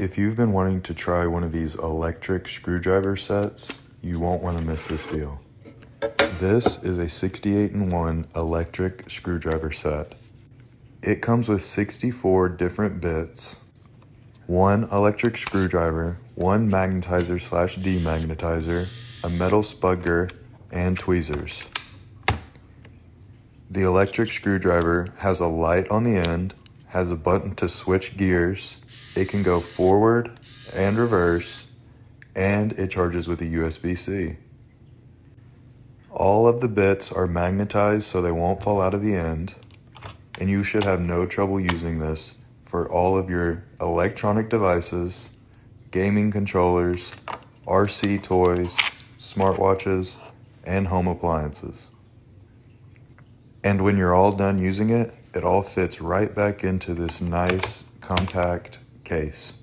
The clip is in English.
If you've been wanting to try one of these electric screwdriver sets, you won't want to miss this deal. This is a 68-in-1 electric screwdriver set. It comes with 64 different bits, one electric screwdriver, one magnetizer/demagnetizer, a metal spugger, and tweezers. The electric screwdriver has a light on the end, has a button to switch gears, it can go forward and reverse, and it charges with a USB-C. All of the bits are magnetized so they won't fall out of the end, and you should have no trouble using this for all of your electronic devices, gaming controllers, RC toys, smartwatches, and home appliances. And when you're all done using it, it all fits right back into this nice, compact case.